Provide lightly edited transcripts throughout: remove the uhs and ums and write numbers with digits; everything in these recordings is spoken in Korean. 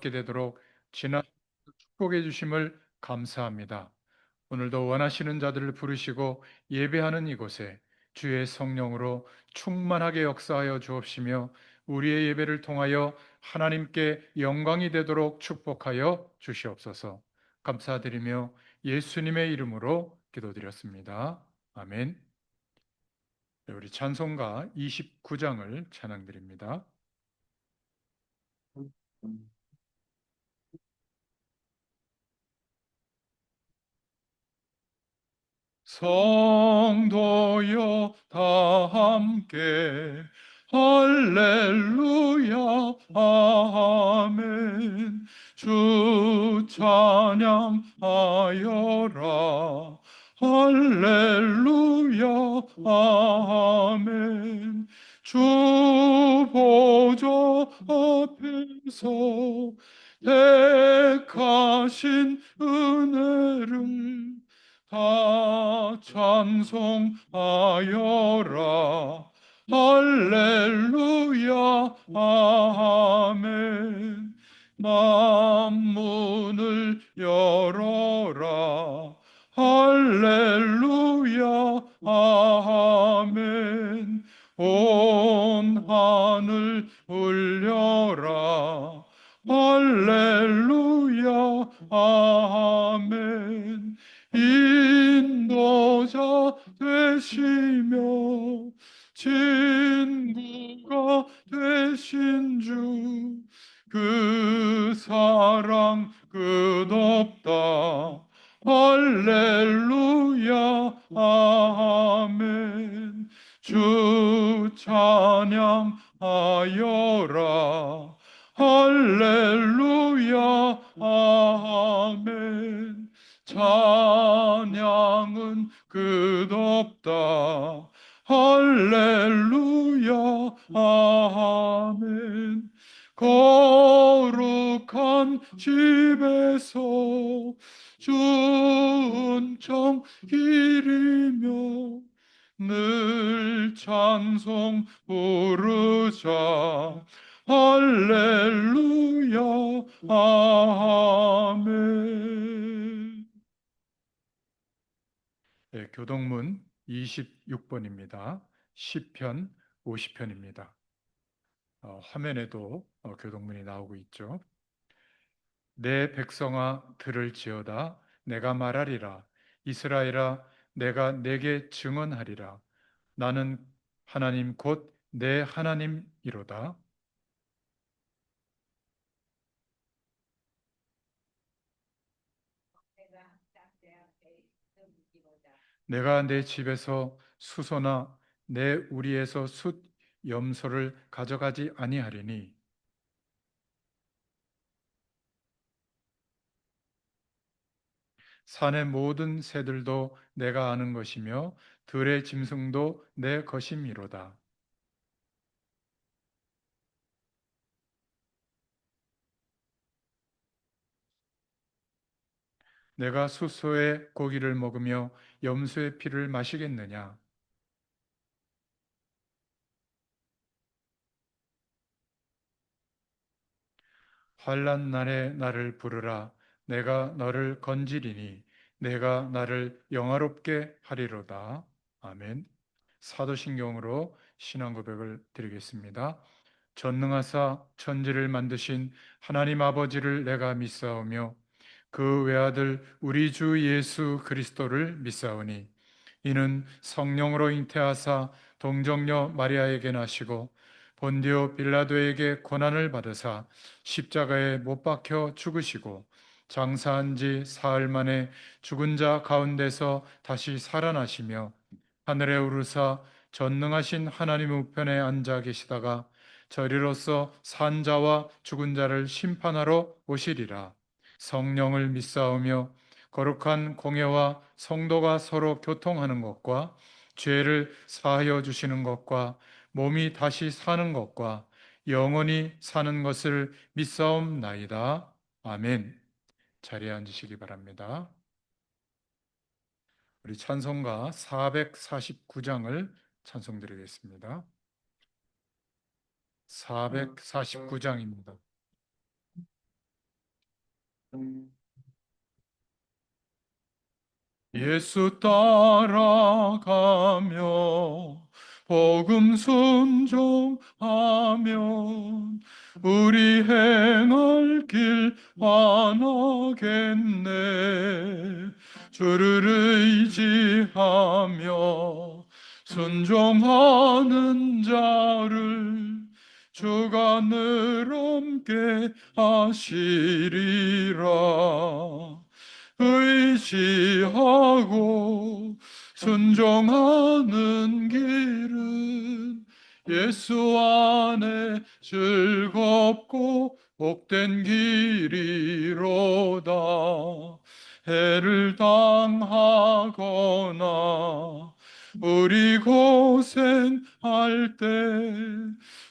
받게 되도록 지난 축복해 주심을 감사합니다. 오늘도 원하시는 자들을 부르시고 예배하는 이곳에 주의 성령으로 충만하게 역사하여 주옵시며 우리의 예배를 통하여 하나님께 영광이 되도록 축복하여 주시옵소서. 감사드리며 예수님의 이름으로 기도드렸습니다. 아멘. 네, 우리 찬송가 29장을 찬양드립니다. 성도여 다 함께 할렐루야 아멘. 주 찬양하여라 할렐루야 아멘. 주 보좌 앞에서 택하신 은혜를 다 찬송하여라 할렐루야 아멘. 만문을 열어라 할렐루야 아멘. 온 하늘 울려라 할렐루야 아멘. 인도자 되시며 친구가 되신 주, 그 사랑 끝없다 할렐루야 아멘. 주 찬양하여라 할렐루야 아멘. 찬양은 끝없다 할렐루야 아멘. 거룩한 집에서 주은총 기리며 늘 찬송 부르자 할렐루야 아멘. 네, 교동문 26번입니다. 시편 50편입니다. 화면에도 교동문이 나오고 있죠. 내 백성아 들을지어다 내가 말하리라. 이스라엘아 내가 내게 증언하리라. 나는 하나님 곧 내 하나님이로다. 내가 내 집에서 수소나 내 우리에서 숫 염소를 가져가지 아니하리니 산의 모든 새들도 내가 아는 것이며 들의 짐승도 내 것임이로다. 내가 수소의 고기를 먹으며 염소의 피를 마시겠느냐? 환난 날에 나를 부르라. 내가 너를 건지리니 내가 나를 영화롭게 하리로다. 아멘. 사도신경으로 신앙 고백을 드리겠습니다. 전능하사 천지를 만드신 하나님 아버지를 내가 믿사오며 그 외아들 우리 주 예수 그리스도를 믿사오니 이는 성령으로 잉태하사 동정녀 마리아에게 나시고 본디오 빌라도에게 고난을 받으사 십자가에 못 박혀 죽으시고 장사한 지 사흘 만에 죽은 자 가운데서 다시 살아나시며 하늘에 오르사 전능하신 하나님 우편에 앉아 계시다가 저리로서 산 자와 죽은 자를 심판하러 오시리라. 성령을 믿사오며 거룩한 공예와 성도가 서로 교통하는 것과 죄를 사하여 주시는 것과 몸이 다시 사는 것과 영원히 사는 것을 믿사옵나이다. 아멘. 자리에 앉으시기 바랍니다. 우리 찬송가 449장을 찬송드리겠습니다. 449장입니다. 예수 따라가며 복음 순종하면 우리 행할 길 환하겠네. 주를 의지하며 순종하는 자를 주가 늘 함께 하시리라. 의지하고 순종하는 길은 예수 안에 즐겁고 복된 길이로다. 해를 당하거나 우리 고생할 때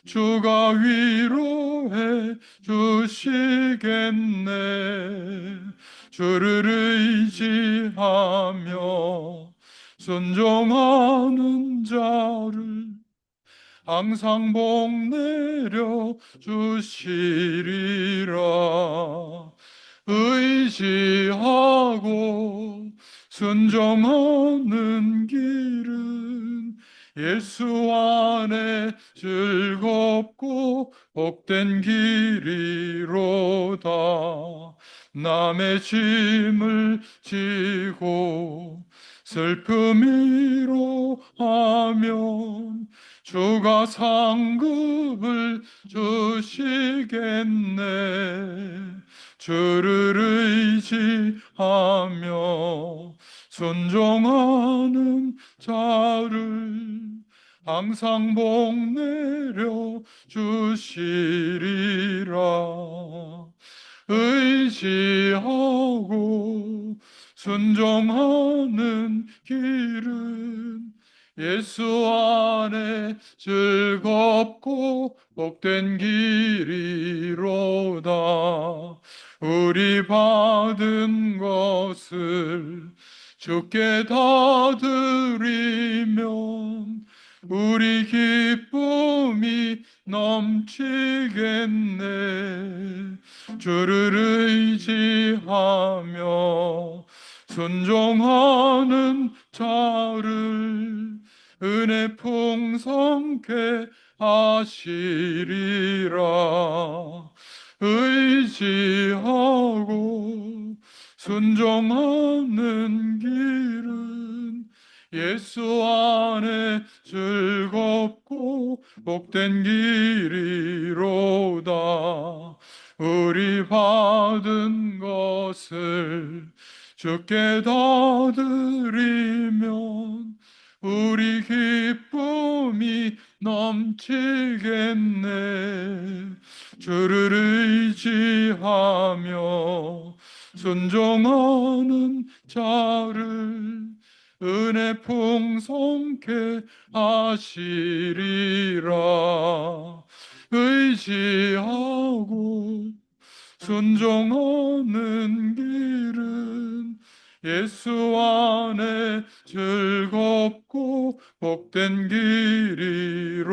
주가 위로해 주시겠네. 주를 의지하며 순종하는 자를 항상 복 내려 주시리라. 의지하고 순종하는 길은 예수 안에 즐겁고 복된 길이로다. 남의 짐을 지고 슬픔이로 하면 주가 상급을 주시겠네. 주를 의지하며 순종하는 자를 항상 복 내려 주시리라. 의지하고 순종하는 길은 예수 안에 즐겁고 복된 길이로다. 우리 받은 것을 주께 다 드리면 우리 기쁨이 넘치겠네. 주를 의지하며 순종하는 자를 은혜 풍성케 하시리라. 의지하고 순종하는 길은 예수 안에 즐겁고 복된 길이로다. 우리 받은 것을 주께 다 드리면 우리 기쁨이 넘치겠네. 주를 의지하며 순종하는 자를 은혜 풍성케 하시리라. 의지하고 순종하는 길은 예수 안에 즐겁고 복된 길이로다.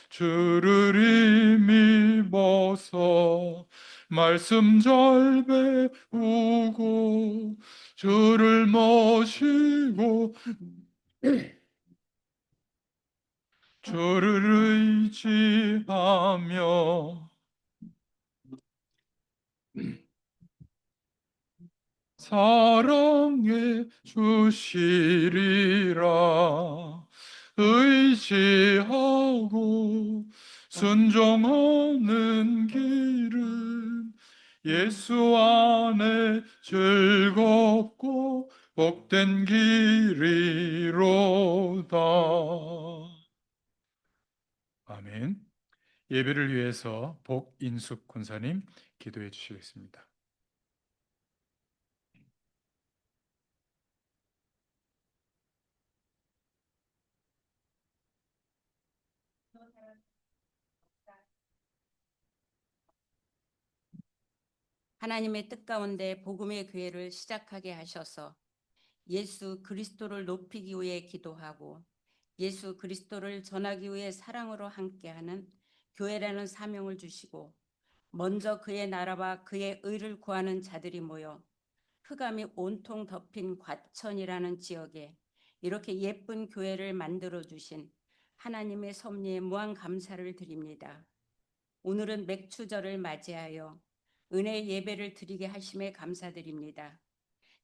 주를 힘입어서 말씀 잘 배우고 주를 모시고 주를 의지하며 사랑해 주시리라. 의지하고 순종하는 길은 예수 안에 즐겁고 복된 길이로다. 아멘. 예배를 위해서 복인숙 권사님 기도해 주시겠습니다. 하나님의 뜻 가운데 복음의 교회를 시작하게 하셔서 예수 그리스도를 높이기 위해 기도하고 예수 그리스도를 전하기 위해 사랑으로 함께하는 교회라는 사명을 주시고 먼저 그의 나라와 그의 의를 구하는 자들이 모여 흑암이 온통 덮인 과천이라는 지역에 이렇게 예쁜 교회를 만들어 주신 하나님의 섭리에 무한 감사를 드립니다. 오늘은 맥추절을 맞이하여 은혜 예배를 드리게 하심에 감사드립니다.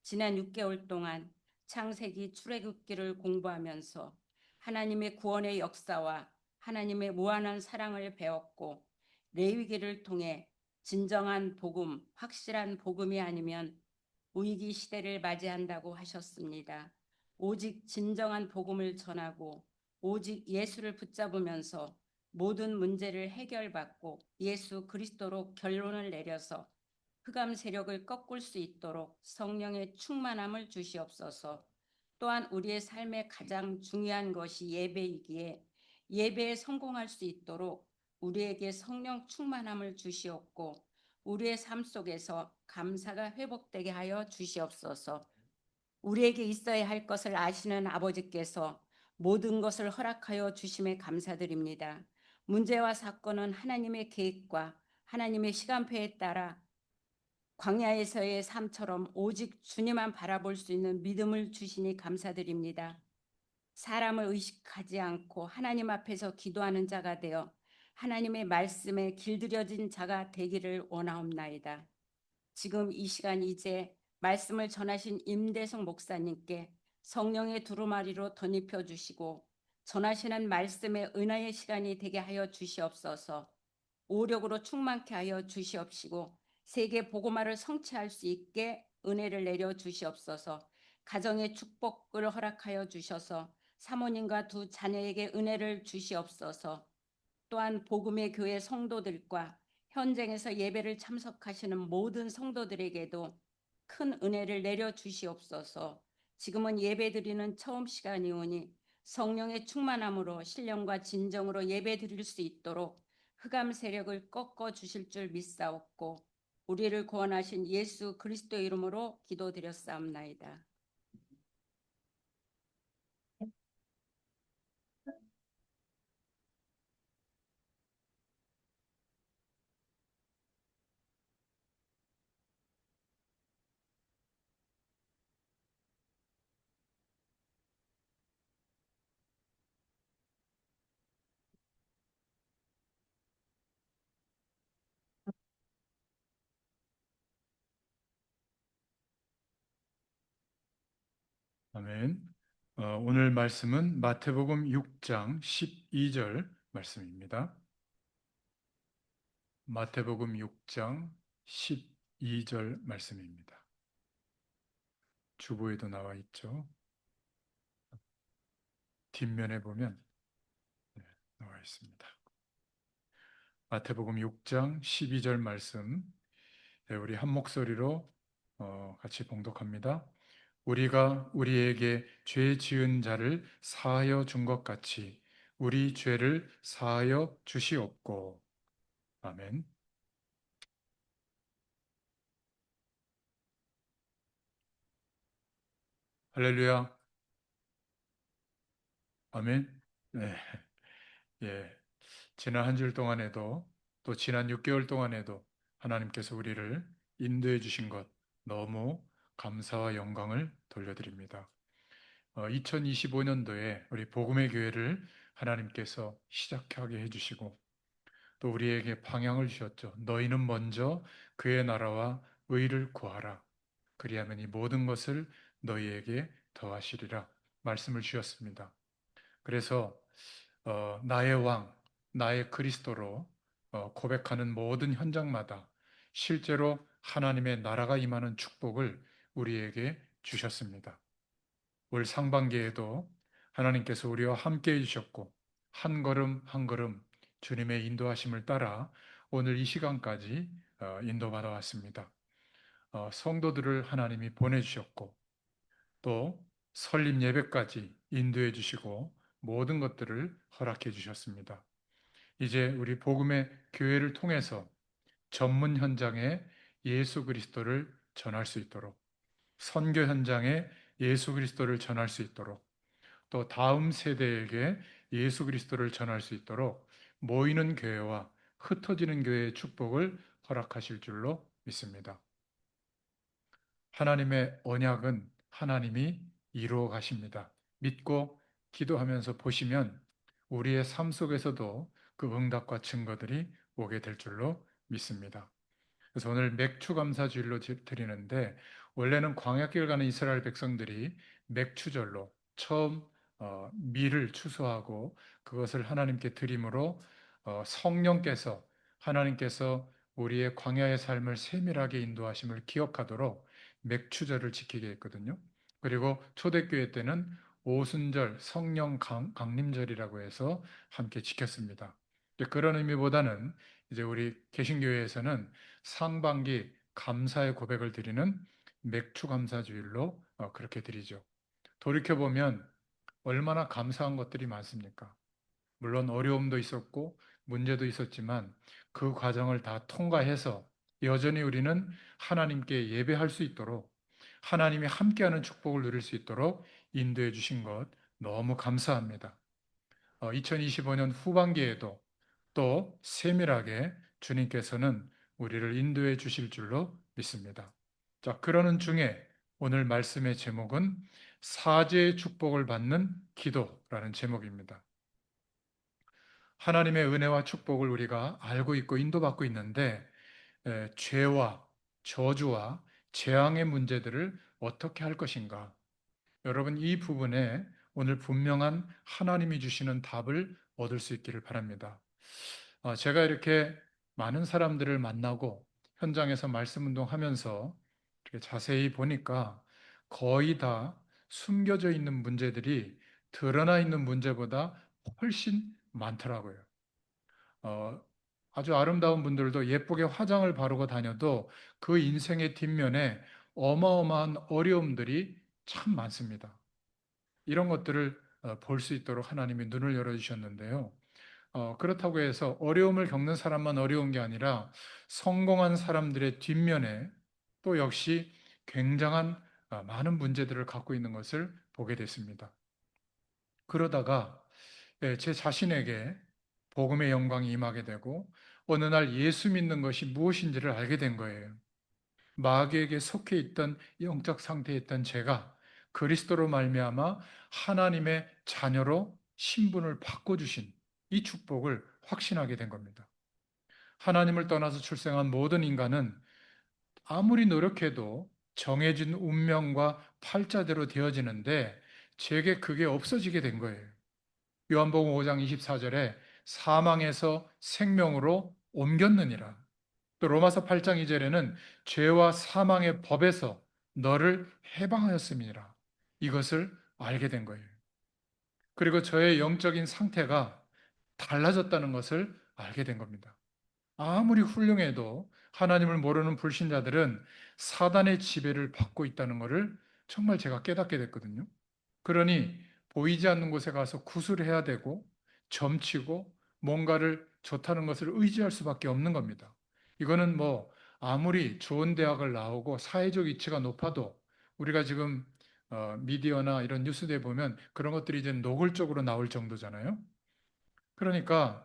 지난 6개월 동안 창세기 출애굽기를 공부하면서 하나님의 구원의 역사와 하나님의 무한한 사랑을 배웠고 레위기를 통해 진정한 복음, 확실한 복음이 아니면 위기 시대를 맞이한다고 하셨습니다. 오직 진정한 복음을 전하고 오직 예수를 붙잡으면서 모든 문제를 해결받고 예수 그리스도로 결론을 내려서 흑암 세력을 꺾을 수 있도록 성령의 충만함을 주시옵소서. 또한 우리의 삶의 가장 중요한 것이 예배이기에 예배에 성공할 수 있도록 우리에게 성령 충만함을 주시옵고 우리의 삶 속에서 감사가 회복되게 하여 주시옵소서. 우리에게 있어야 할 것을 아시는 아버지께서 모든 것을 허락하여 주심에 감사드립니다. 문제와 사건은 하나님의 계획과 하나님의 시간표에 따라 광야에서의 삶처럼 오직 주님만 바라볼 수 있는 믿음을 주시니 감사드립니다. 사람을 의식하지 않고 하나님 앞에서 기도하는 자가 되어 하나님의 말씀에 길들여진 자가 되기를 원하옵나이다. 지금 이 시간 이제 말씀을 전하신 임대성 목사님께 성령의 두루마리로 덧입혀 주시고 전하시는 말씀의 은혜의 시간이 되게 하여 주시옵소서. 오력으로 충만케 하여 주시옵시고 세계 복음화를 성취할 수 있게 은혜를 내려 주시옵소서. 가정의 축복을 허락하여 주셔서 사모님과 두 자녀에게 은혜를 주시옵소서. 또한 복음의 교회 성도들과 현장에서 예배를 참석하시는 모든 성도들에게도 큰 은혜를 내려 주시옵소서. 지금은 예배드리는 처음 시간이오니 성령의 충만함으로 신령과 진정으로 예배드릴 수 있도록 흑암 세력을 꺾어 주실 줄 믿사옵고 우리를 구원하신 예수 그리스도의 이름으로 기도드렸사옵나이다. 아멘. 오늘 말씀은 마태복음 6장 12절 말씀입니다. 마태복음 6장 12절 말씀입니다. 주보에도 나와 있죠. 뒷면에 보면 나와 있습니다. 마태복음 6장 12절 말씀 우리 한 목소리로 같이 봉독합니다. 우리가 우리에게 죄 지은 자를 사하여 준 것 같이 우리 죄를 사하여 주시옵고. 아멘. 할렐루야. 아멘. 네. 예. 지난 한 주 동안에도 또 지난 6개월 동안에도 하나님께서 우리를 인도해 주신 것 너무 감사와 영광을 돌려드립니다. 2025년도에 우리 복음의 교회를 하나님께서 시작하게 해주시고 또 우리에게 방향을 주셨죠. 너희는 먼저 그의 나라와 의를 구하라. 그리하면 이 모든 것을 너희에게 더하시리라 말씀을 주셨습니다. 그래서 나의 왕, 나의 그리스도로 고백하는 모든 현장마다 실제로 하나님의 나라가 임하는 축복을 우리에게 주셨습니다. 올 상반기에도 하나님께서 우리와 함께 해주셨고 한 걸음 한 걸음 주님의 인도하심을 따라 오늘 이 시간까지 인도받아 왔습니다. 성도들을 하나님이 보내주셨고 또 설립 예배까지 인도해 주시고 모든 것들을 허락해 주셨습니다. 이제 우리 복음의 교회를 통해서 전문 현장에 예수 그리스도를 전할 수 있도록 선교 현장에 예수 그리스도를 전할 수 있도록 또 다음 세대에게 예수 그리스도를 전할 수 있도록 모이는 교회와 흩어지는 교회의 축복을 허락하실 줄로 믿습니다. 하나님의 언약은 하나님이 이루어 가십니다. 믿고 기도하면서 보시면 우리의 삶 속에서도 그 응답과 증거들이 오게 될 줄로 믿습니다. 그래서 오늘 맥추 감사주일로 드리는데, 원래는 광야길 가는 이스라엘 백성들이 맥추절로 처음 밀을 추수하고 그것을 하나님께 드림으로 성령께서, 하나님께서 우리의 광야의 삶을 세밀하게 인도하심을 기억하도록 맥추절을 지키게 했거든요. 그리고 초대교회 때는 오순절 성령 강림절이라고 해서 함께 지켰습니다. 그런 의미보다는 이제 우리 개신교회에서는 상반기 감사의 고백을 드리는 맥주 감사주일로 그렇게 드리죠. 돌이켜 보면 얼마나 감사한 것들이 많습니까? 물론 어려움도 있었고 문제도 있었지만 그 과정을 다 통과해서 여전히 우리는 하나님께 예배할 수 있도록, 하나님이 함께하는 축복을 누릴 수 있도록 인도해 주신 것 너무 감사합니다. 2025년 후반기에도 또 세밀하게 주님께서는 우리를 인도해 주실 줄로 믿습니다. 자, 그러는 중에 오늘 말씀의 제목은 사제의 축복을 받는 기도라는 제목입니다. 하나님의 은혜와 축복을 우리가 알고 있고 인도받고 있는데, 죄와 저주와 재앙의 문제들을 어떻게 할 것인가? 여러분, 이 부분에 오늘 분명한 하나님이 주시는 답을 얻을 수 있기를 바랍니다. 제가 이렇게 많은 사람들을 만나고 현장에서 말씀 운동하면서 이렇게 자세히 보니까 거의 다 숨겨져 있는 문제들이 드러나 있는 문제보다 훨씬 많더라고요. 어, 아주 아름다운 분들도 예쁘게 화장을 바르고 다녀도 그 인생의 뒷면에 어마어마한 어려움들이 참 많습니다. 이런 것들을 볼 수 있도록 하나님이 눈을 열어주셨는데요. 그렇다고 해서 어려움을 겪는 사람만 어려운 게 아니라 성공한 사람들의 뒷면에 또 역시 굉장한 많은 문제들을 갖고 있는 것을 보게 됐습니다. 그러다가 제 자신에게 복음의 영광이 임하게 되고 어느 날 예수 믿는 것이 무엇인지를 알게 된 거예요. 마귀에게 속해 있던 영적 상태에 있던 제가 그리스도로 말미암아 하나님의 자녀로 신분을 바꿔주신 이 축복을 확신하게 된 겁니다. 하나님을 떠나서 출생한 모든 인간은 아무리 노력해도 정해진 운명과 팔자대로 되어지는데 제게 그게 없어지게 된 거예요. 요한복음 5장 24절에 사망에서 생명으로 옮겼느니라. 또 로마서 8장 2절에는 죄와 사망의 법에서 너를 해방하였음이니라. 이것을 알게 된 거예요. 그리고 저의 영적인 상태가 달라졌다는 것을 알게 된 겁니다. 아무리 훌륭해도 하나님을 모르는 불신자들은 사단의 지배를 받고 있다는 것을 정말 제가 깨닫게 됐거든요. 그러니 보이지 않는 곳에 가서 구술해야 되고 점치고 뭔가를 좋다는 것을 의지할 수밖에 없는 겁니다. 이거는 뭐 아무리 좋은 대학을 나오고 사회적 위치가 높아도 우리가 지금 미디어나 이런 뉴스에 보면 그런 것들이 이제 노골적으로 나올 정도잖아요. 그러니까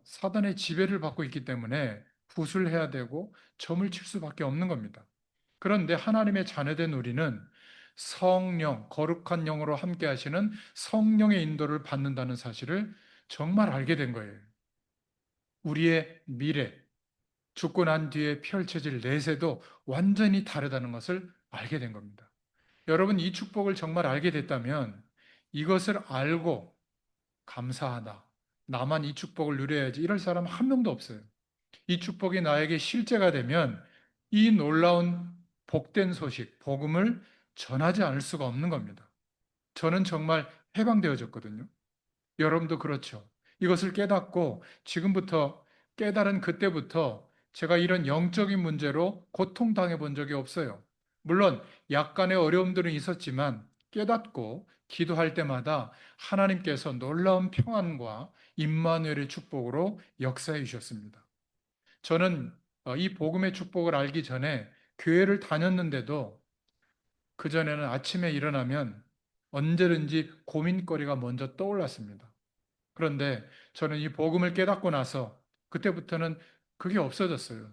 사단의 지배를 받고 있기 때문에 구술해야 되고 점을 칠 수밖에 없는 겁니다. 그런데 하나님의 자녀된 우리는 성령, 거룩한 영으로 함께 하시는 성령의 인도를 받는다는 사실을 정말 알게 된 거예요. 우리의 미래, 죽고 난 뒤에 펼쳐질 내세도 완전히 다르다는 것을 알게 된 겁니다. 여러분, 이 축복을 정말 알게 됐다면 이것을 알고 감사하다. 나만 이 축복을 누려야지. 이럴 사람 한 명도 없어요. 이 축복이 나에게 실제가 되면 이 놀라운 복된 소식, 복음을 전하지 않을 수가 없는 겁니다. 저는 정말 해방되어졌거든요. 여러분도 그렇죠. 이것을 깨닫고 지금부터 깨달은 그때부터 제가 이런 영적인 문제로 고통당해 본 적이 없어요. 물론 약간의 어려움들은 있었지만 깨닫고 기도할 때마다 하나님께서 놀라운 평안과 임마누엘의 축복으로 역사해 주셨습니다. 저는 이 복음의 축복을 알기 전에 교회를 다녔는데도 그전에는 아침에 일어나면 언제든지 고민거리가 먼저 떠올랐습니다. 그런데 저는 이 복음을 깨닫고 나서 그때부터는 그게 없어졌어요.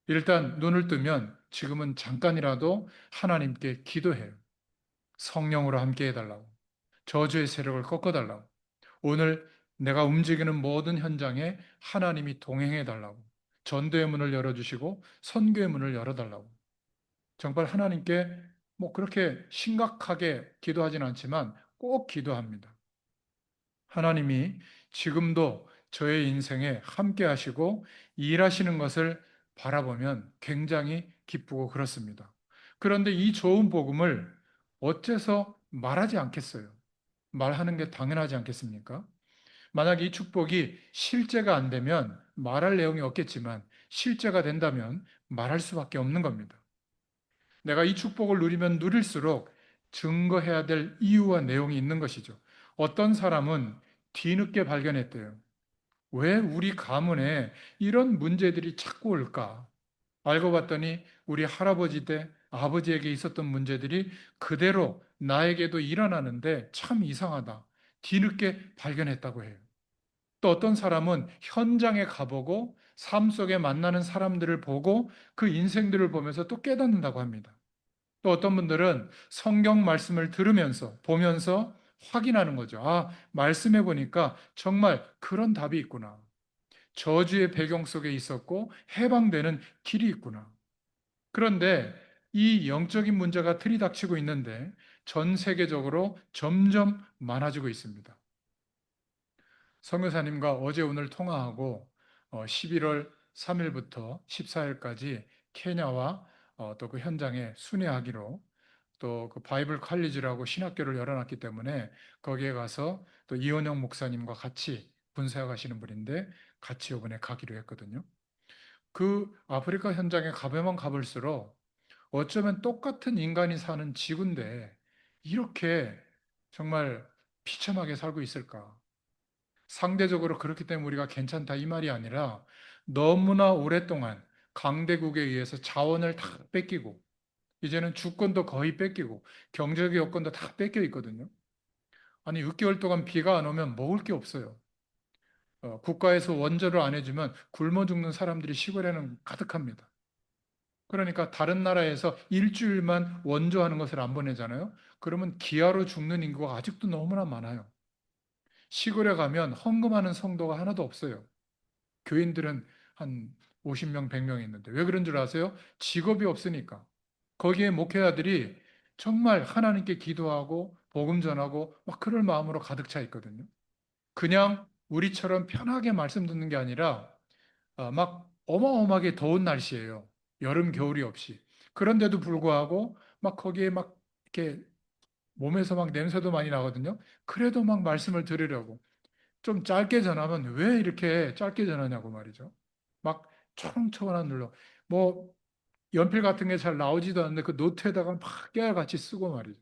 일단 눈을 뜨면 지금은 잠깐이라도 하나님께 기도해요. 성령으로 함께 해달라고. 저주의 세력을 꺾어달라고. 오늘 내가 움직이는 모든 현장에 하나님이 동행해달라고. 전도의 문을 열어주시고 선교의 문을 열어달라고. 정말 하나님께 뭐 그렇게 심각하게 기도하진 않지만 꼭 기도합니다. 하나님이 지금도 저의 인생에 함께 하시고 일하시는 것을 바라보면 굉장히 기쁘고 그렇습니다. 그런데 이 좋은 복음을 어째서 말하지 않겠어요? 말하는 게 당연하지 않겠습니까? 만약 이 축복이 실제가 안 되면 말할 내용이 없겠지만 실제가 된다면 말할 수밖에 없는 겁니다. 내가 이 축복을 누리면 누릴수록 증거해야 될 이유와 내용이 있는 것이죠. 어떤 사람은 뒤늦게 발견했대요. 왜 우리 가문에 이런 문제들이 자꾸 올까? 알고 봤더니 우리 할아버지 때 아버지에게 있었던 문제들이 그대로 나에게도 일어나는데 참 이상하다. 뒤늦게 발견했다고 해요. 또 어떤 사람은 현장에 가보고 삶 속에 만나는 사람들을 보고 그 인생들을 보면서 또 깨닫는다고 합니다. 또 어떤 분들은 성경 말씀을 들으면서 보면서 확인하는 거죠. 아, 말씀해 보니까 정말 그런 답이 있구나. 저주의 배경 속에 있었고 해방되는 길이 있구나. 그런데 이 영적인 문제가 들이닥치고 있는데 전 세계적으로 점점 많아지고 있습니다. 성교사님과 어제 오늘 통화하고 11월 3일부터 14일까지 케냐와 또 그 현장에 순회하기로 또 그 바이블 칼리지라고 신학교를 열어놨기 때문에 거기에 가서 또 이원영 목사님과 같이 분사에 가시는 분인데 같이 이번에 가기로 했거든요. 그 아프리카 현장에 가보면 가볼수록 어쩌면 똑같은 인간이 사는 지구인데 이렇게 정말 비참하게 살고 있을까? 상대적으로 그렇기 때문에 우리가 괜찮다 이 말이 아니라 너무나 오랫동안 강대국에 의해서 자원을 다 뺏기고 이제는 주권도 거의 뺏기고 경제적 여건도 다 뺏겨 있거든요. 아니 6개월 동안 비가 안 오면 먹을 게 없어요. 국가에서 원조를 안 해주면 굶어 죽는 사람들이 시골에는 가득합니다. 그러니까 다른 나라에서 일주일만 원조하는 것을 안 보내잖아요. 그러면 기아로 죽는 인구가 아직도 너무나 많아요. 시골에 가면 헌금하는 성도가 하나도 없어요. 교인들은 한 50명, 100명 있는데 왜 그런 줄 아세요? 직업이 없으니까. 거기에 목회자들이 정말 하나님께 기도하고 복음 전하고 막 그럴 마음으로 가득 차 있거든요. 그냥 우리처럼 편하게 말씀 듣는 게 아니라 막 어마어마하게 더운 날씨예요. 여름, 겨울이 없이. 그런데도 불구하고 막 거기에 막 이렇게 몸에서 막 냄새도 많이 나거든요. 그래도 막 말씀을 들으려고. 좀 짧게 전하면 왜 이렇게 짧게 전하냐고 말이죠. 막 초롱초롱한 눌러. 뭐 연필 같은 게 잘 나오지도 않는데 그 노트에다가 막 깨알같이 쓰고 말이죠.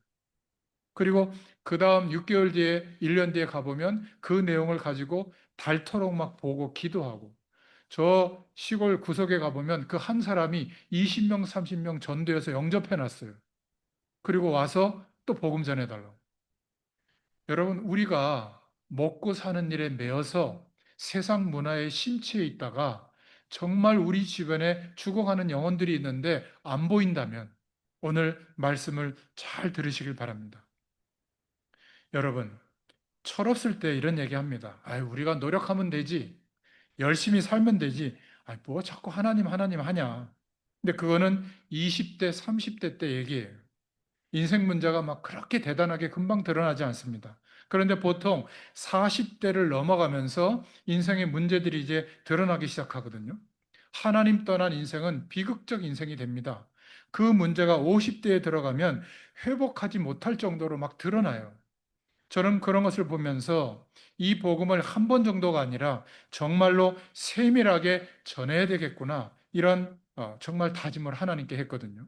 그리고 그 다음 6개월 뒤에 1년 뒤에 가보면 그 내용을 가지고 닳도록 막 보고 기도하고 저 시골 구석에 가보면 그 한 사람이 20명, 30명 전도해서 영접해 놨어요. 그리고 와서 또 복음 전해달라고. 여러분, 우리가 먹고 사는 일에 매여서 세상 문화에 심취해 있다가 정말 우리 주변에 죽어가는 영혼들이 있는데 안 보인다면 오늘 말씀을 잘 들으시길 바랍니다. 여러분, 철없을 때 이런 얘기 합니다. 아유, 우리가 노력하면 되지. 열심히 살면 되지. 아, 뭐 자꾸 하나님, 하나님 하냐. 근데 그거는 20대, 30대 때 얘기예요. 인생 문제가 막 그렇게 대단하게 금방 드러나지 않습니다. 그런데 보통 40대를 넘어가면서 인생의 문제들이 이제 드러나기 시작하거든요. 하나님 떠난 인생은 비극적 인생이 됩니다. 그 문제가 50대에 들어가면 회복하지 못할 정도로 막 드러나요. 저는 그런 것을 보면서 이 복음을 한 번 정도가 아니라 정말로 세밀하게 전해야 되겠구나. 이런 정말 다짐을 하나님께 했거든요.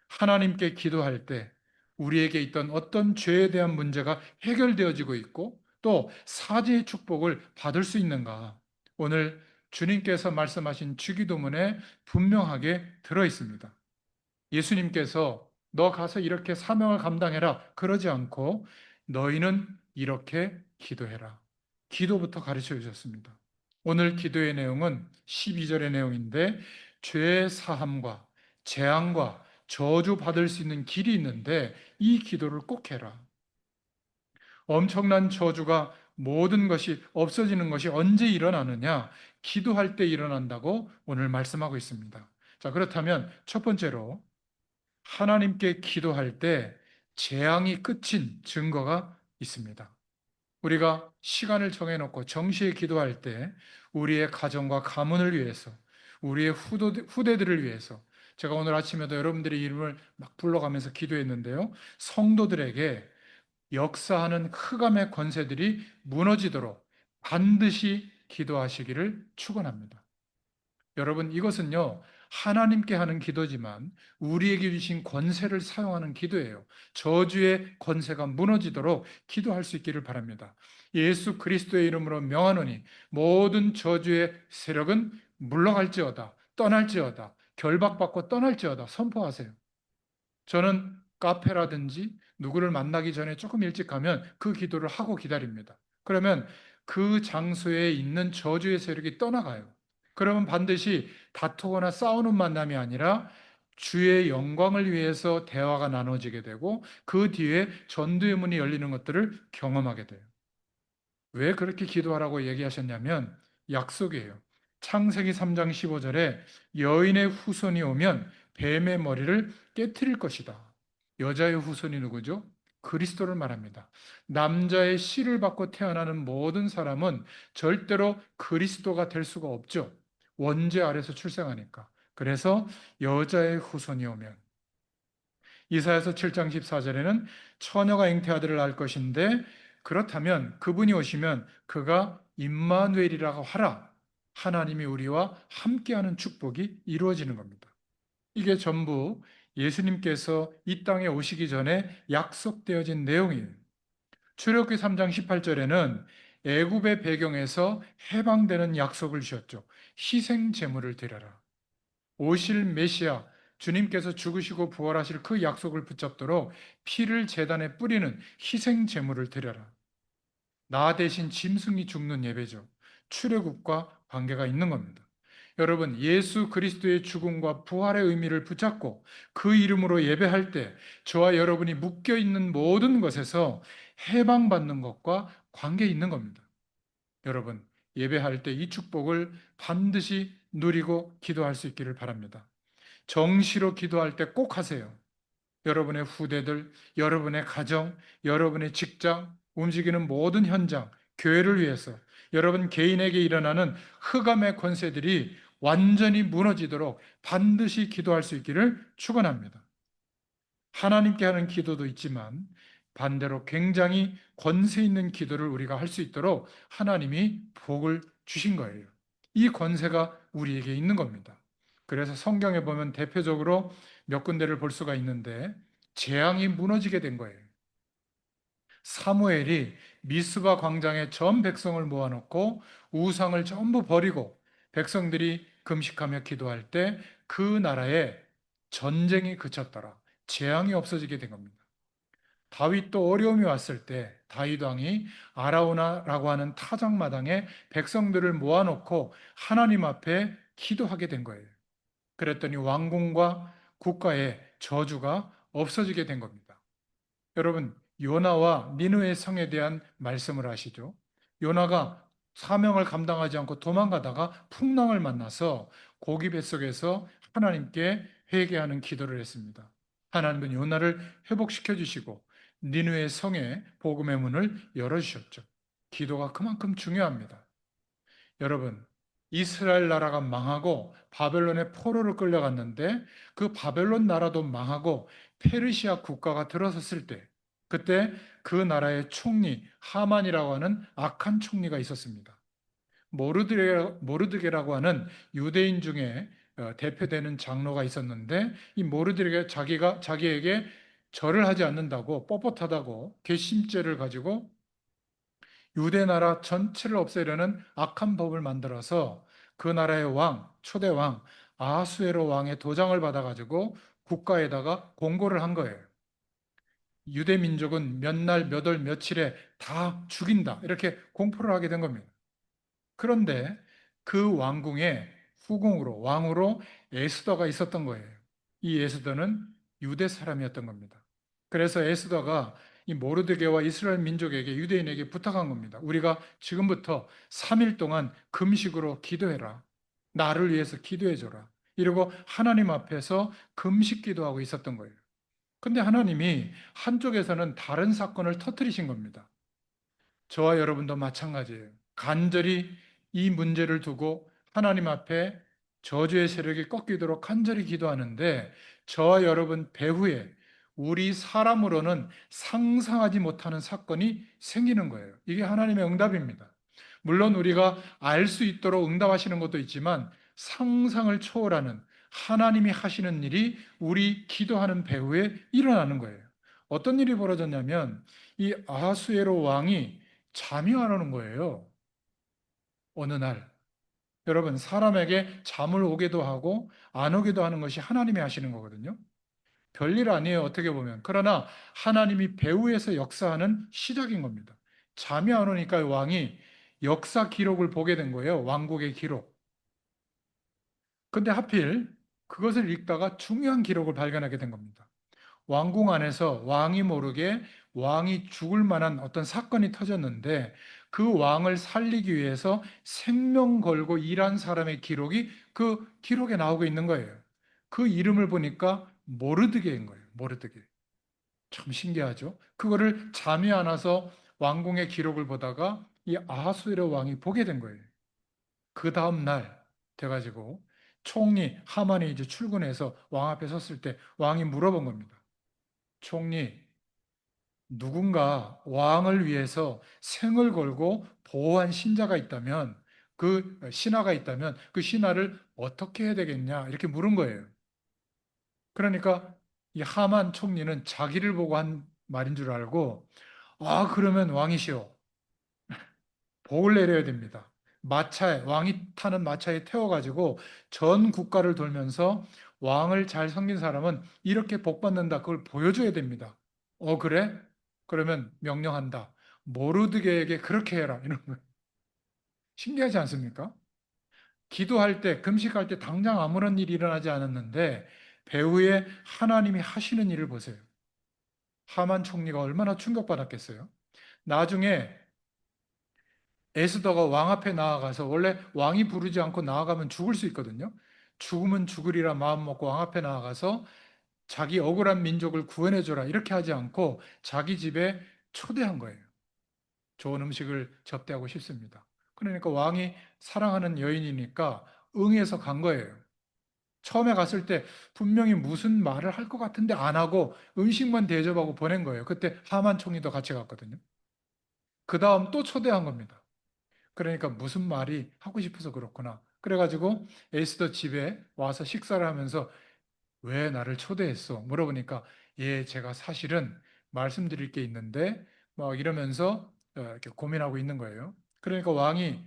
하나님께 기도할 때 우리에게 있던 어떤 죄에 대한 문제가 해결되어지고 있고 또 사죄의 축복을 받을 수 있는가? 오늘 주님께서 말씀하신 주기도문에 분명하게 들어 있습니다. 예수님께서 너 가서 이렇게 사명을 감당해라. 그러지 않고 너희는 이렇게 기도해라. 기도부터 가르쳐 주셨습니다. 오늘 기도의 내용은 12절의 내용인데, 죄 사함과 재앙과 저주 받을 수 있는 길이 있는데 이 기도를 꼭 해라. 엄청난 저주가 모든 것이 없어지는 것이 언제 일어나느냐? 기도할 때 일어난다고 오늘 말씀하고 있습니다. 자, 그렇다면 첫 번째로 하나님께 기도할 때 재앙이 끝인 증거가 있습니다. 우리가 시간을 정해놓고 정시에 기도할 때 우리의 가정과 가문을 위해서, 우리의 후대들을 위해서, 제가 오늘 아침에도 여러분들의 이름을 막 불러가면서 기도했는데요. 성도들에게 역사하는 흑암의 권세들이 무너지도록 반드시 기도하시기를 축원합니다. 여러분, 이것은요, 하나님께 하는 기도지만 우리에게 주신 권세를 사용하는 기도예요. 저주의 권세가 무너지도록 기도할 수 있기를 바랍니다. 예수 그리스도의 이름으로 명하노니 모든 저주의 세력은 물러갈지어다, 떠날지어다, 결박받고 떠날지어다 선포하세요. 저는 카페라든지 누구를 만나기 전에 조금 일찍 가면 그 기도를 하고 기다립니다. 그러면 그 장소에 있는 저주의 세력이 떠나가요. 그러면 반드시 다투거나 싸우는 만남이 아니라 주의 영광을 위해서 대화가 나눠지게 되고 그 뒤에 전도의 문이 열리는 것들을 경험하게 돼요. 왜 그렇게 기도하라고 얘기하셨냐면 약속이에요. 창세기 3장 15절에 여인의 후손이 오면 뱀의 머리를 깨트릴 것이다. 여자의 후손이 누구죠? 그리스도를 말합니다. 남자의 씨를 받고 태어나는 모든 사람은 절대로 그리스도가 될 수가 없죠. 원죄 아래서 출생하니까. 그래서 여자의 후손이 오면 이사야서 7장 14절에는 처녀가 잉태아들을 낳을 것인데 그렇다면 그분이 오시면 그가 임마누엘이라고 하라. 하나님이 우리와 함께하는 축복이 이루어지는 겁니다. 이게 전부 예수님께서 이 땅에 오시기 전에 약속되어진 내용이에요. 출애굽기 3장 18절에는 애굽의 배경에서 해방되는 약속을 주셨죠. 희생 제물을 드려라. 오실 메시아 주님께서 죽으시고 부활하실 그 약속을 붙잡도록 피를 제단에 뿌리는 희생 제물을 드려라. 나 대신 짐승이 죽는 예배죠. 출애굽과 관계가 있는 겁니다. 여러분, 예수 그리스도의 죽음과 부활의 의미를 붙잡고 그 이름으로 예배할 때 저와 여러분이 묶여 있는 모든 것에서 해방받는 것과 관계 있는 겁니다. 여러분, 예배할 때 이 축복을 반드시 누리고 기도할 수 있기를 바랍니다. 정시로 기도할 때 꼭 하세요. 여러분의 후대들, 여러분의 가정, 여러분의 직장, 움직이는 모든 현장, 교회를 위해서 여러분 개인에게 일어나는 흑암의 권세들이 완전히 무너지도록 반드시 기도할 수 있기를 축원합니다. 하나님께 하는 기도도 있지만 반대로 굉장히 권세 있는 기도를 우리가 할 수 있도록 하나님이 복을 주신 거예요. 이 권세가 우리에게 있는 겁니다. 그래서 성경에 보면 대표적으로 몇 군데를 볼 수가 있는데 재앙이 무너지게 된 거예요. 사무엘이 미스바 광장에 전 백성을 모아놓고 우상을 전부 버리고 백성들이 금식하며 기도할 때 그 나라에 전쟁이 그쳤더라. 재앙이 없어지게 된 겁니다. 다윗도 어려움이 왔을 때 다윗 왕이 아라우나라고 하는 타작마당에 백성들을 모아놓고 하나님 앞에 기도하게 된 거예요. 그랬더니 왕궁과 국가의 저주가 없어지게 된 겁니다. 여러분, 요나와 니느웨 성에 대한 말씀을 아시죠? 요나가 사명을 감당하지 않고 도망가다가 풍랑을 만나서 고기 뱃속에서 하나님께 회개하는 기도를 했습니다. 하나님은 요나를 회복시켜 주시고 니느웨 성에 복음의 문을 열어 주셨죠. 기도가 그만큼 중요합니다. 여러분, 이스라엘 나라가 망하고 바벨론의 포로로 끌려갔는데 그 바벨론 나라도 망하고 페르시아 국가가 들어섰을 때 그때 그 나라의 총리 하만이라고 하는 악한 총리가 있었습니다. 모르드게라고 하는 유대인 중에 대표되는 장로가 있었는데 이 모르드게 자기에게 절을 하지 않는다고 뻣뻣하다고 괘씸죄를 가지고 유대 나라 전체를 없애려는 악한 법을 만들어서 그 나라의 왕, 초대 왕, 아하수에로 왕의 도장을 받아가지고 국가에다가 공고를 한 거예요. 유대 민족은 몇 날, 몇 월, 며칠에 다 죽인다. 이렇게 공포를 하게 된 겁니다. 그런데 그 왕궁에 후궁으로 왕으로 에스더가 있었던 거예요. 이 에스더는 유대 사람이었던 겁니다. 그래서 에스더가 이 모르드게와 이스라엘 민족에게 유대인에게 부탁한 겁니다. 우리가 지금부터 3일 동안 금식으로 기도해라. 나를 위해서 기도해 줘라. 이러고 하나님 앞에서 금식 기도하고 있었던 거예요. 근데 하나님이 한쪽에서는 다른 사건을 터뜨리신 겁니다. 저와 여러분도 마찬가지예요. 간절히 이 문제를 두고 하나님 앞에 저주의 세력이 꺾이도록 간절히 기도하는데 저와 여러분 배후에 우리 사람으로는 상상하지 못하는 사건이 생기는 거예요. 이게 하나님의 응답입니다. 물론 우리가 알 수 있도록 응답하시는 것도 있지만 상상을 초월하는 하나님이 하시는 일이 우리 기도하는 배후에 일어나는 거예요. 어떤 일이 벌어졌냐면 이 아하수에로 왕이 잠이 안 오는 거예요. 어느 날. 여러분, 사람에게 잠을 오게도 하고 안 오게도 하는 것이 하나님이 하시는 거거든요. 별일 아니에요, 어떻게 보면. 그러나 하나님이 배후에서 역사하는 시작인 겁니다. 잠이 안 오니까 왕이 역사 기록을 보게 된 거예요. 왕국의 기록. 근데 하필 그것을 읽다가 중요한 기록을 발견하게 된 겁니다. 왕궁 안에서 왕이 모르게 왕이 죽을 만한 어떤 사건이 터졌는데 그 왕을 살리기 위해서 생명 걸고 일한 사람의 기록이 그 기록에 나오고 있는 거예요. 그 이름을 보니까 모르드게인 거예요. 모르드게. 참 신기하죠? 그거를 잠이 안 와서 왕궁의 기록을 보다가 이 아하수에로 왕이 보게 된 거예요. 그 다음 날 돼가지고 총리 하만이 이제 출근해서 왕 앞에 섰을 때 왕이 물어본 겁니다. 총리, 누군가 왕을 위해서 생을 걸고 보호한 신자가 있다면 그 신하가 있다면 그 신하를 어떻게 해야 되겠냐 이렇게 물은 거예요. 그러니까 이 하만 총리는 자기를 보고 한 말인 줄 알고 그러면 왕이시여 복을 내려야 됩니다. 마차에 왕이 타는 마차에 태워가지고 전 국가를 돌면서 왕을 잘 섬긴 사람은 이렇게 복 받는다. 그걸 보여줘야 됩니다. 그래? 그러면 명령한다. 모르드게에게 그렇게 해라. 이런 거 신기하지 않습니까? 기도할 때, 금식할 때 당장 아무런 일이 일어나지 않았는데 배후에 하나님이 하시는 일을 보세요. 하만 총리가 얼마나 충격받았겠어요? 나중에 에스더가 왕 앞에 나아가서 원래 왕이 부르지 않고 나아가면 죽을 수 있거든요. 죽으면 죽으리라 마음 먹고 왕 앞에 나아가서 자기 억울한 민족을 구원해 줘라 이렇게 하지 않고 자기 집에 초대한 거예요. 좋은 음식을 접대하고 싶습니다. 그러니까 왕이 사랑하는 여인이니까 응해서 간 거예요. 처음에 갔을 때 분명히 무슨 말을 할 것 같은데 안 하고 음식만 대접하고 보낸 거예요. 그때 하만 총리도 같이 갔거든요. 그 다음 또 초대한 겁니다. 그러니까 무슨 말이 하고 싶어서 그렇구나. 그래가지고 에스더 집에 와서 식사를 하면서 왜 나를 초대했어? 물어보니까 예, 제가 사실은 말씀드릴 게 있는데 막 이러면서 이렇게 고민하고 있는 거예요. 그러니까 왕이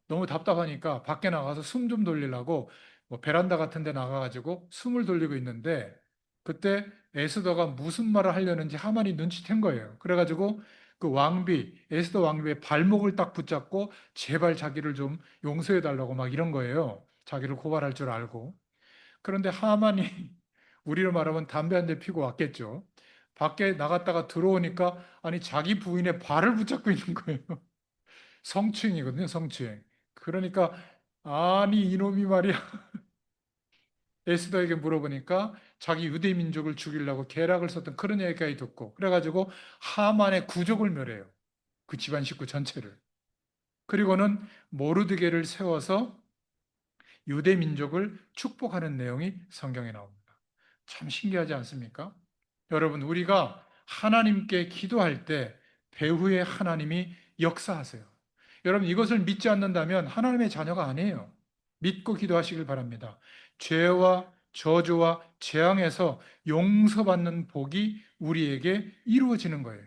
너무 답답하니까 밖에 나가서 숨 좀 돌리려고 뭐 베란다 같은 데 나가가지고 숨을 돌리고 있는데 그때 에스더가 무슨 말을 하려는지 하만이 눈치챈 거예요. 그래가지고 그 에스더 왕비의 발목을 딱 붙잡고 제발 자기를 좀 용서해 달라고 막 이런 거예요. 자기를 고발할 줄 알고. 그런데 하만이 우리로 말하면 담배 한 대 피고 왔겠죠. 밖에 나갔다가 들어오니까 아니 자기 부인의 발을 붙잡고 있는 거예요. 성추행이거든요, 성추행. 그러니까 아니 이놈이 말이야. 에스더에게 물어보니까 자기 유대 민족을 죽이려고 계략을 썼던 그런 얘기까지 듣고 그래가지고 하만의 구족을 멸해요. 그 집안 식구 전체를. 그리고는 모르드게를 세워서 유대 민족을 축복하는 내용이 성경에 나옵니다. 참 신기하지 않습니까? 여러분, 우리가 하나님께 기도할 때 배후에 하나님이 역사하세요. 여러분, 이것을 믿지 않는다면 하나님의 자녀가 아니에요. 믿고 기도하시길 바랍니다. 죄와 저주와 재앙에서 용서받는 복이 우리에게 이루어지는 거예요.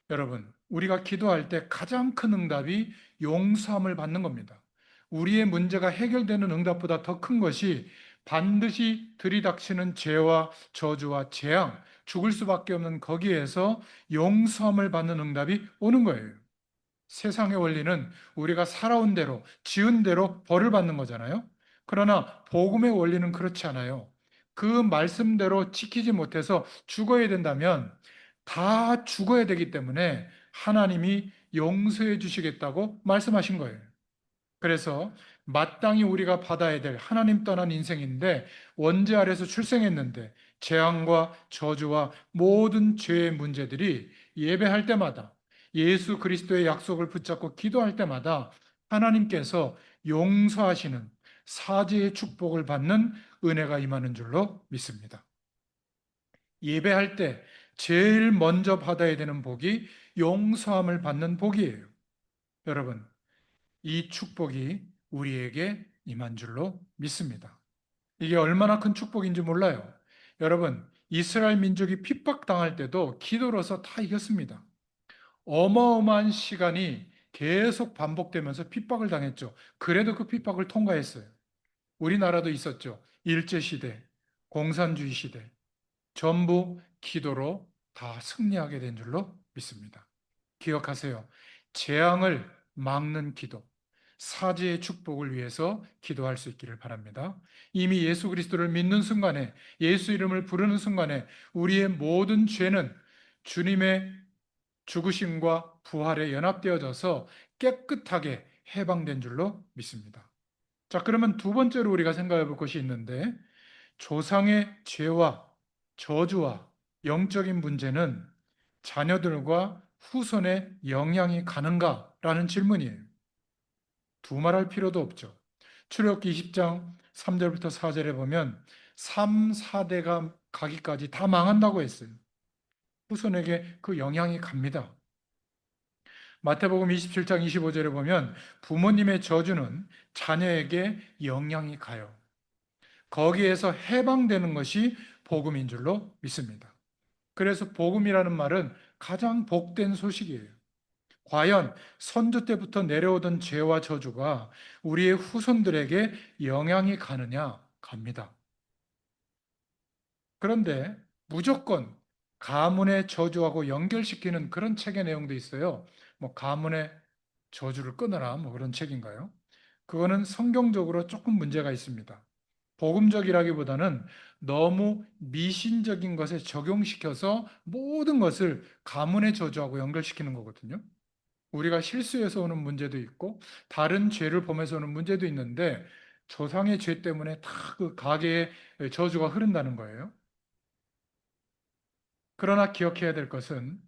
여러분, 우리가 기도할 때 가장 큰 응답이 용서함을 받는 겁니다. 우리의 문제가 해결되는 응답보다 더 큰 것이 반드시 들이닥치는 죄와 저주와 재앙, 죽을 수밖에 없는 거기에서 용서함을 받는 응답이 오는 거예요. 세상의 원리는 우리가 살아온 대로, 지은 대로 벌을 받는 거잖아요. 그러나 복음의 원리는 그렇지 않아요. 그 말씀대로 지키지 못해서 죽어야 된다면 다 죽어야 되기 때문에 하나님이 용서해 주시겠다고 말씀하신 거예요. 그래서 마땅히 우리가 받아야 될 하나님 떠난 인생인데 원죄 아래서 출생했는데 재앙과 저주와 모든 죄의 문제들이 예배할 때마다 예수 그리스도의 약속을 붙잡고 기도할 때마다 하나님께서 용서하시는 사죄의 축복을 받는 은혜가 임하는 줄로 믿습니다. 예배할 때 제일 먼저 받아야 되는 복이 용서함을 받는 복이에요. 여러분, 이 축복이 우리에게 임한 줄로 믿습니다. 이게 얼마나 큰 축복인지 몰라요. 여러분, 이스라엘 민족이 핍박당할 때도 기도로서 다 이겼습니다. 어마어마한 시간이 계속 반복되면서 핍박을 당했죠. 그래도 그 핍박을 통과했어요. 우리나라도 있었죠. 일제시대, 공산주의 시대, 전부 기도로 다 승리하게 된 줄로 믿습니다. 기억하세요. 재앙을 막는 기도, 사지의 축복을 위해서 기도할 수 있기를 바랍니다. 이미 예수 그리스도를 믿는 순간에, 예수 이름을 부르는 순간에 우리의 모든 죄는 주님의 죽으심과 부활에 연합되어져서 깨끗하게 해방된 줄로 믿습니다. 자, 그러면 두 번째로 우리가 생각해 볼 것이 있는데, 조상의 죄와 저주와 영적인 문제는 자녀들과 후손에 영향이 가는가라는 질문이에요. 두말할 필요도 없죠. 출애굽기 20장 3절부터 4절에 보면 3, 4대가 가기까지 다 망한다고 했어요. 후손에게 그 영향이 갑니다. 마태복음 27장 25절에 보면 부모님의 저주는 자녀에게 영향이 가요. 거기에서 해방되는 것이 복음인 줄로 믿습니다. 그래서 복음이라는 말은 가장 복된 소식이에요. 과연 선조 때부터 내려오던 죄와 저주가 우리의 후손들에게 영향이 가느냐? 갑니다. 그런데 무조건 가문의 저주하고 연결시키는 그런 책의 내용도 있어요. 뭐 가문의 저주를 끊어라 뭐 그런 책인가요? 그거는 성경적으로 조금 문제가 있습니다. 복음적이라기보다는 너무 미신적인 것에 적용시켜서 모든 것을 가문의 저주하고 연결시키는 거거든요. 우리가 실수해서 오는 문제도 있고 다른 죄를 범해서 오는 문제도 있는데 조상의 죄 때문에 다 그 가계의 저주가 흐른다는 거예요. 그러나 기억해야 될 것은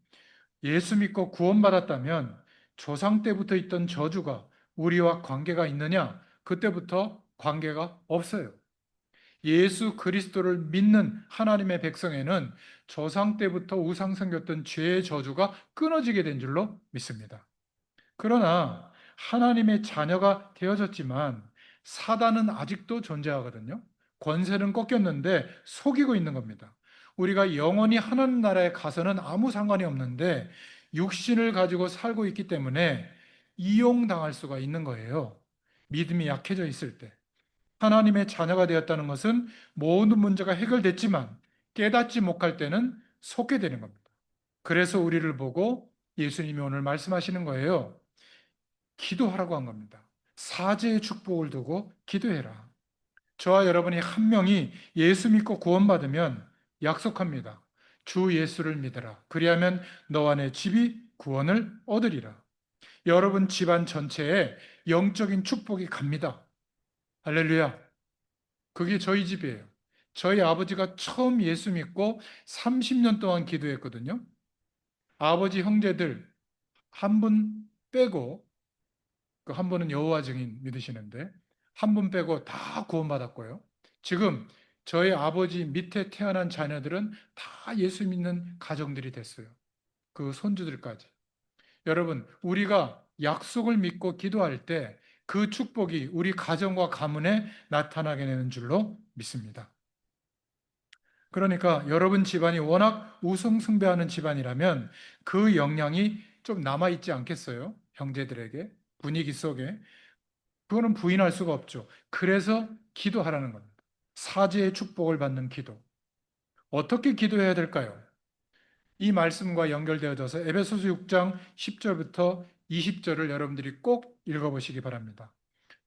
예수 믿고 구원받았다면 조상 때부터 있던 저주가 우리와 관계가 있느냐? 그때부터 관계가 없어요. 예수 그리스도를 믿는 하나님의 백성에는 조상 때부터 우상 섬겼던 죄의 저주가 끊어지게 된 줄로 믿습니다. 그러나 하나님의 자녀가 되어졌지만 사단은 아직도 존재하거든요. 권세는 꺾였는데 속이고 있는 겁니다. 우리가 영원히 하나님 나라에 가서는 아무 상관이 없는데 육신을 가지고 살고 있기 때문에 이용당할 수가 있는 거예요. 믿음이 약해져 있을 때. 하나님의 자녀가 되었다는 것은 모든 문제가 해결됐지만 깨닫지 못할 때는 속게 되는 겁니다. 그래서 우리를 보고 예수님이 오늘 말씀하시는 거예요. 기도하라고 한 겁니다. 사죄의 축복을 두고 기도해라. 저와 여러분이 한 명이 예수 믿고 구원받으면 약속합니다. 주 예수를 믿어라. 그리하면 너와 내 집이 구원을 얻으리라. 여러분 집안 전체에 영적인 축복이 갑니다. 할렐루야. 그게 저희 집이에요. 저희 아버지가 처음 예수 믿고 30년 동안 기도했거든요. 아버지 형제들 한 분 빼고 그 한 분은 여호와 증인 믿으시는데 한 분 빼고 다 구원받았고요. 지금 저희 아버지 밑에 태어난 자녀들은 다 예수 믿는 가정들이 됐어요. 그 손주들까지. 여러분, 우리가 약속을 믿고 기도할 때 그 축복이 우리 가정과 가문에 나타나게 되는 줄로 믿습니다. 그러니까 여러분 집안이 워낙 우승숭배하는 집안이라면 그 영향이 좀 남아있지 않겠어요? 형제들에게, 분위기 속에. 그거는 부인할 수가 없죠. 그래서 기도하라는 겁니다. 사죄의 축복을 받는 기도. 어떻게 기도해야 될까요? 이 말씀과 연결되어져서 에베소서 6장 10절부터 20절을 여러분들이 꼭 읽어보시기 바랍니다.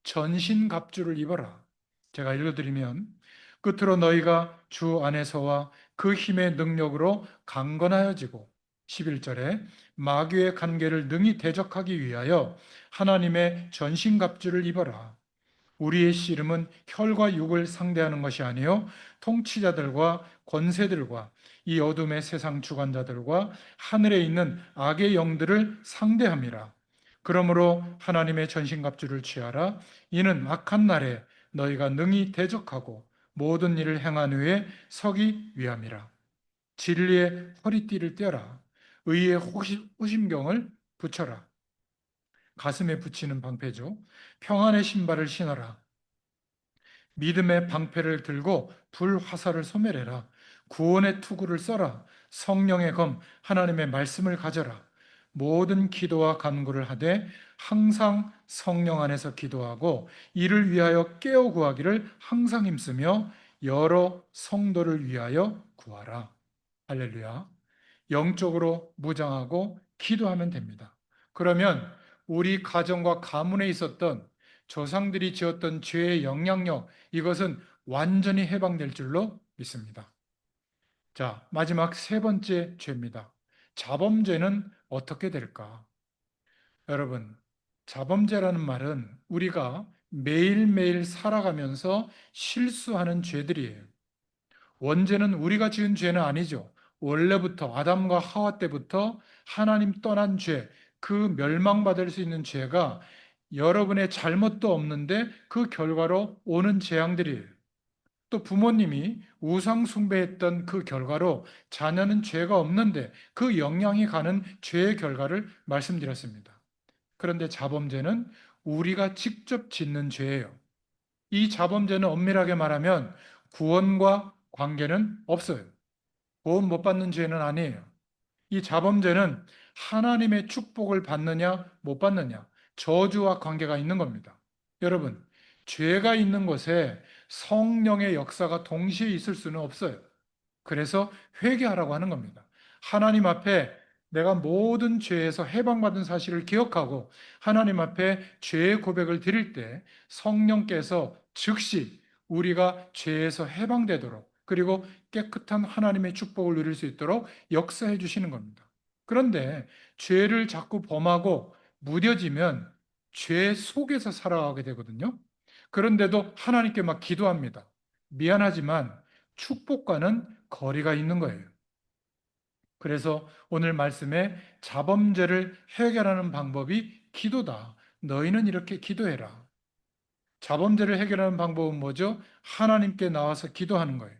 전신갑주를 입어라. 제가 읽어드리면 끝으로 너희가 주 안에서와 그 힘의 능력으로 강건하여지고 11절에 마귀의 관계를 능히 대적하기 위하여 하나님의 전신갑주를 입어라. 우리의 씨름은 혈과 육을 상대하는 것이 아니요 통치자들과 권세들과 이 어둠의 세상 주관자들과 하늘에 있는 악의 영들을 상대함이라. 그러므로 하나님의 전신갑주를 취하라. 이는 악한 날에 너희가 능히 대적하고 모든 일을 행한 후에 서기 위함이라. 진리의 허리띠를 떼어라. 의의 호심경을 붙여라. 가슴에 붙이는 방패죠. 평안의 신발을 신어라. 믿음의 방패를 들고 불화살을 소멸해라. 구원의 투구를 써라. 성령의 검 하나님의 말씀을 가져라. 모든 기도와 간구를 하되 항상 성령 안에서 기도하고 이를 위하여 깨어 구하기를 항상 힘쓰며 여러 성도를 위하여 구하라. 할렐루야. 영적으로 무장하고 기도하면 됩니다. 그러면 우리 가정과 가문에 있었던 조상들이 지었던 죄의 영향력, 이것은 완전히 해방될 줄로 믿습니다. 자, 마지막 세 번째 죄입니다. 자범죄는 어떻게 될까? 여러분, 자범죄라는 말은 우리가 매일매일 살아가면서 실수하는 죄들이에요. 원죄는 우리가 지은 죄는 아니죠. 원래부터 아담과 하와 때부터 하나님 떠난 죄, 그 멸망받을 수 있는 죄가 여러분의 잘못도 없는데 그 결과로 오는 재앙들이에요. 또 부모님이 우상 숭배했던 그 결과로 자녀는 죄가 없는데 그 영향이 가는 죄의 결과를 말씀드렸습니다. 그런데 자범죄는 우리가 직접 짓는 죄예요. 이 자범죄는 엄밀하게 말하면 구원과 관계는 없어요. 구원 못 받는 죄는 아니에요. 이 자범죄는 하나님의 축복을 받느냐 못 받느냐, 저주와 관계가 있는 겁니다. 여러분, 죄가 있는 곳에 성령의 역사가 동시에 있을 수는 없어요. 그래서 회개하라고 하는 겁니다. 하나님 앞에 내가 모든 죄에서 해방받은 사실을 기억하고 하나님 앞에 죄의 고백을 드릴 때 성령께서 즉시 우리가 죄에서 해방되도록, 그리고 깨끗한 하나님의 축복을 누릴 수 있도록 역사해 주시는 겁니다. 그런데 죄를 자꾸 범하고 무뎌지면 죄 속에서 살아가게 되거든요. 그런데도 하나님께 막 기도합니다. 미안하지만 축복과는 거리가 있는 거예요. 그래서 오늘 말씀에 자범죄를 해결하는 방법이 기도다. 너희는 이렇게 기도해라. 자범죄를 해결하는 방법은 뭐죠? 하나님께 나와서 기도하는 거예요.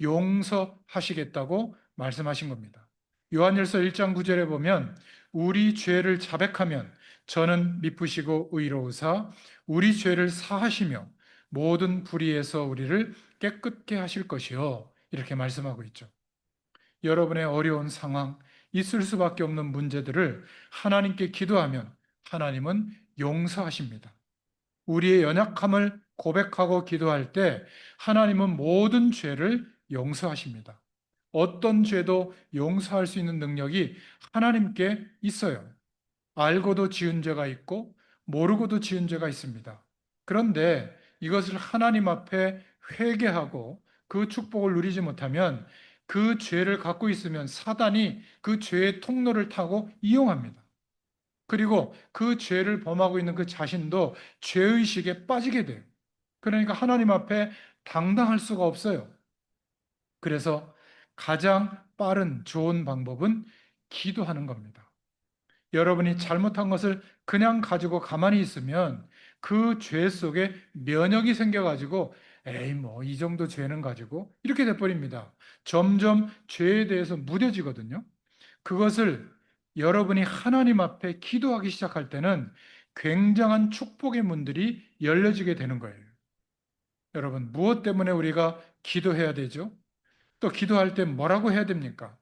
용서하시겠다고 말씀하신 겁니다. 요한일서 1장 9절에 보면 우리 죄를 자백하면 저는 미쁘시고 의로우사 우리 죄를 사하시며 모든 불의에서 우리를 깨끗게 하실 것이요. 이렇게 말씀하고 있죠. 여러분의 어려운 상황, 있을 수밖에 없는 문제들을 하나님께 기도하면 하나님은 용서하십니다. 우리의 연약함을 고백하고 기도할 때 하나님은 모든 죄를 용서하십니다. 어떤 죄도 용서할 수 있는 능력이 하나님께 있어요. 알고도 지은 죄가 있고 모르고도 지은 죄가 있습니다. 그런데 이것을 하나님 앞에 회개하고 그 축복을 누리지 못하면 그 죄를 갖고 있으면 사단이 그 죄의 통로를 타고 이용합니다. 그리고 그 죄를 범하고 있는 그 자신도 죄의식에 빠지게 돼요. 그러니까 하나님 앞에 당당할 수가 없어요. 그래서 가장 빠른 좋은 방법은 기도하는 겁니다. 여러분이 잘못한 것을 그냥 가지고 가만히 있으면 그 죄 속에 면역이 생겨가지고 에이 뭐 이 정도 죄는 가지고 이렇게 돼버립니다. 점점 죄에 대해서 무뎌지거든요. 그것을 여러분이 하나님 앞에 기도하기 시작할 때는 굉장한 축복의 문들이 열려지게 되는 거예요. 여러분, 무엇 때문에 우리가 기도해야 되죠? 또 기도할 때 뭐라고 해야 됩니까?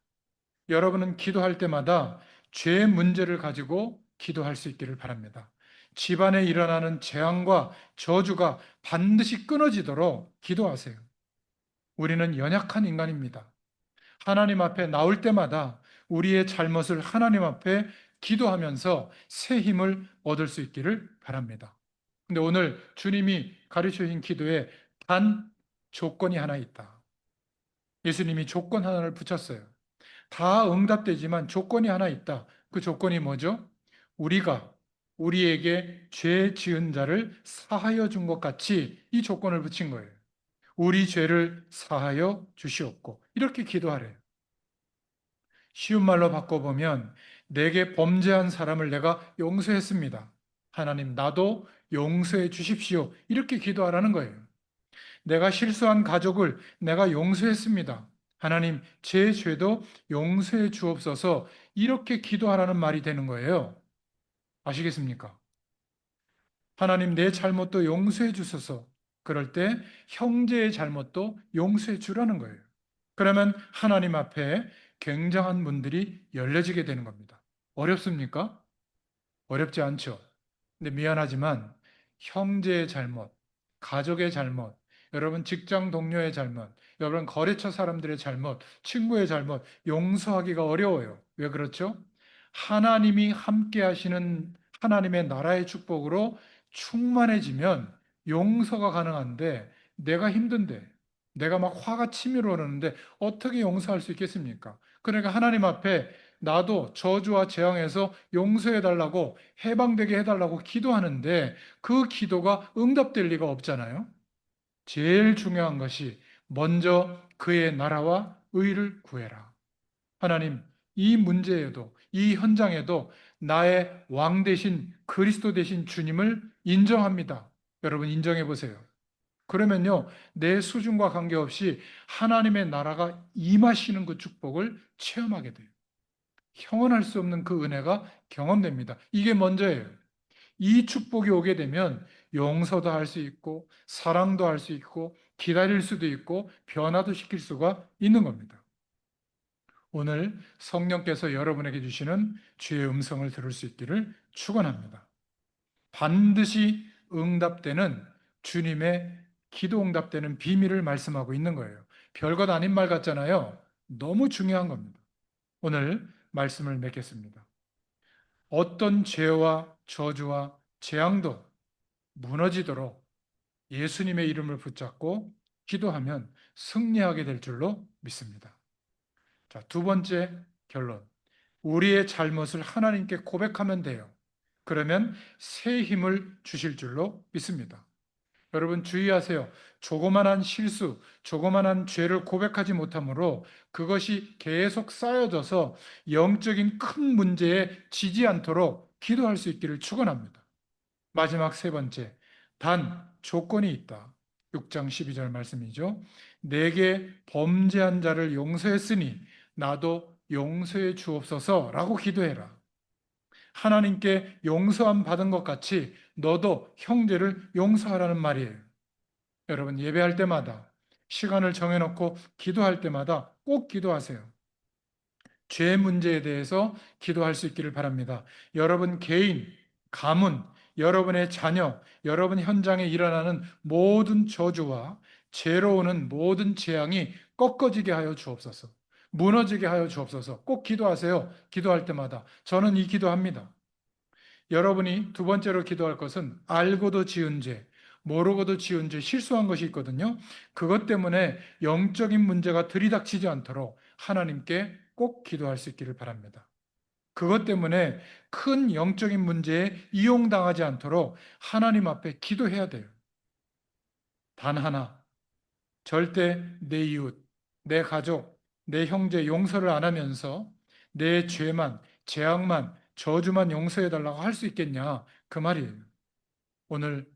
여러분은 기도할 때마다 죄의 문제를 가지고 기도할 수 있기를 바랍니다. 집안에 일어나는 재앙과 저주가 반드시 끊어지도록 기도하세요. 우리는 연약한 인간입니다. 하나님 앞에 나올 때마다 우리의 잘못을 하나님 앞에 기도하면서 새 힘을 얻을 수 있기를 바랍니다. 근데 오늘 주님이 가르쳐 주신 기도에 단 조건이 하나 있다. 예수님이 조건 하나를 붙였어요. 다 응답되지만 조건이 하나 있다. 그 조건이 뭐죠? 우리가 우리에게 죄 지은 자를 사하여 준 것 같이 이 조건을 붙인 거예요. 우리 죄를 사하여 주시옵고 이렇게 기도하래요. 쉬운 말로 바꿔보면 내게 범죄한 사람을 내가 용서했습니다. 하나님 나도 용서해 주십시오. 이렇게 기도하라는 거예요. 내가 실수한 가족을 내가 용서했습니다. 하나님 제 죄도 용서해 주옵소서. 이렇게 기도하라는 말이 되는 거예요. 아시겠습니까? 하나님 내 잘못도 용서해 주소서. 그럴 때 형제의 잘못도 용서해 주라는 거예요. 그러면 하나님 앞에 굉장한 문들이 열려지게 되는 겁니다. 어렵습니까? 어렵지 않죠. 근데 미안하지만 형제의 잘못, 가족의 잘못, 여러분 직장 동료의 잘못, 여러분 거래처 사람들의 잘못, 친구의 잘못 용서하기가 어려워요. 왜 그렇죠? 하나님이 함께 하시는 하나님의 나라의 축복으로 충만해지면 용서가 가능한데 내가 힘든데 내가 막 화가 치밀어 오르는데 어떻게 용서할 수 있겠습니까? 그러니까 하나님 앞에 나도 저주와 재앙에서 용서해 달라고 해방되게 해달라고 기도하는데 그 기도가 응답될 리가 없잖아요. 제일 중요한 것이 먼저 그의 나라와 의를 구해라. 하나님, 이 문제에도 이 현장에도 나의 왕 대신 그리스도 대신 주님을 인정합니다. 여러분 인정해 보세요. 그러면요, 내 수준과 관계없이 하나님의 나라가 임하시는 그 축복을 체험하게 돼요. 형언할 수 없는 그 은혜가 경험됩니다. 이게 먼저예요. 이 축복이 오게 되면 용서도 할 수 있고 사랑도 할 수 있고 기다릴 수도 있고 변화도 시킬 수가 있는 겁니다. 오늘 성령께서 여러분에게 주시는 주의 음성을 들을 수 있기를 축원합니다. 반드시 응답되는 주님의 기도 응답되는 비밀을 말씀하고 있는 거예요. 별것 아닌 말 같잖아요. 너무 중요한 겁니다. 오늘 말씀을 맺겠습니다. 어떤 죄와 저주와 재앙도 무너지도록 예수님의 이름을 붙잡고 기도하면 승리하게 될 줄로 믿습니다. 자, 두 번째 결론. 우리의 잘못을 하나님께 고백하면 돼요. 그러면 새 힘을 주실 줄로 믿습니다. 여러분 주의하세요. 조그만한 실수, 조그만한 죄를 고백하지 못하므로 그것이 계속 쌓여져서 영적인 큰 문제에 지지 않도록 기도할 수 있기를 축원합니다. 마지막 세 번째, 단 조건이 있다. 6장 12절 말씀이죠. 내게 범죄한 자를 용서했으니 나도 용서해 주옵소서라고 기도해라. 하나님께 용서함 받은 것 같이 너도 형제를 용서하라는 말이에요. 여러분 예배할 때마다 시간을 정해놓고 기도할 때마다 꼭 기도하세요. 죄 문제에 대해서 기도할 수 있기를 바랍니다. 여러분 개인, 가문, 여러분의 자녀, 여러분 현장에 일어나는 모든 저주와 죄로 오는 모든 재앙이 꺾어지게 하여 주옵소서. 무너지게 하여 주옵소서. 꼭 기도하세요. 기도할 때마다. 저는 이 기도합니다. 여러분이 두 번째로 기도할 것은 알고도 지은 죄, 모르고도 지은 죄, 실수한 것이 있거든요. 그것 때문에 영적인 문제가 들이닥치지 않도록 하나님께 꼭 기도할 수 있기를 바랍니다. 그것 때문에 큰 영적인 문제에 이용당하지 않도록 하나님 앞에 기도해야 돼요. 단 하나, 절대 내 이웃, 내 가족, 내 형제 용서를 안 하면서 내 죄만, 재앙만, 저주만 용서해달라고 할 수 있겠냐? 그 말이에요. 오늘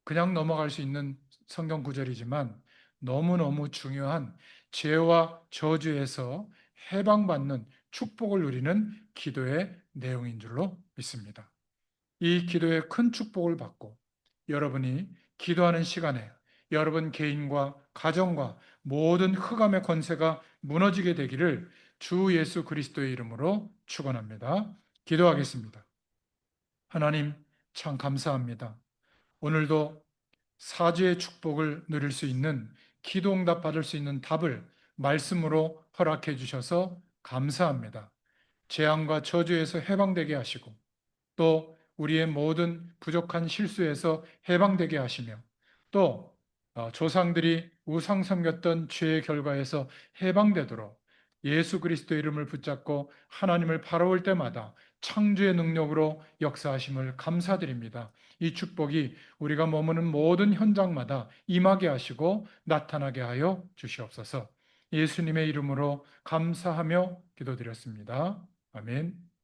그냥 넘어갈 수 있는 성경 구절이지만 너무너무 중요한 죄와 저주에서 해방받는 축복을 누리는 기도의 내용인 줄로 믿습니다. 이 기도의 큰 축복을 받고 여러분이 기도하는 시간에 여러분 개인과 가정과 모든 흑암의 권세가 무너지게 되기를 주 예수 그리스도의 이름으로 축원합니다. 기도하겠습니다. 하나님 참 감사합니다. 오늘도 사죄의 축복을 누릴 수 있는 기도 응답 받을 수 있는 답을 말씀으로 허락해 주셔서 감사합니다. 재앙과 저주에서 해방되게 하시고 또 우리의 모든 부족한 실수에서 해방되게 하시며 또 조상들이 우상 섬겼던 죄의 결과에서 해방되도록 예수 그리스도 이름을 붙잡고 하나님을 바라볼 때마다 창조의 능력으로 역사하심을 감사드립니다. 이 축복이 우리가 머무는 모든 현장마다 임하게 하시고 나타나게 하여 주시옵소서. 예수님의 이름으로 감사하며 기도드렸습니다. 아멘.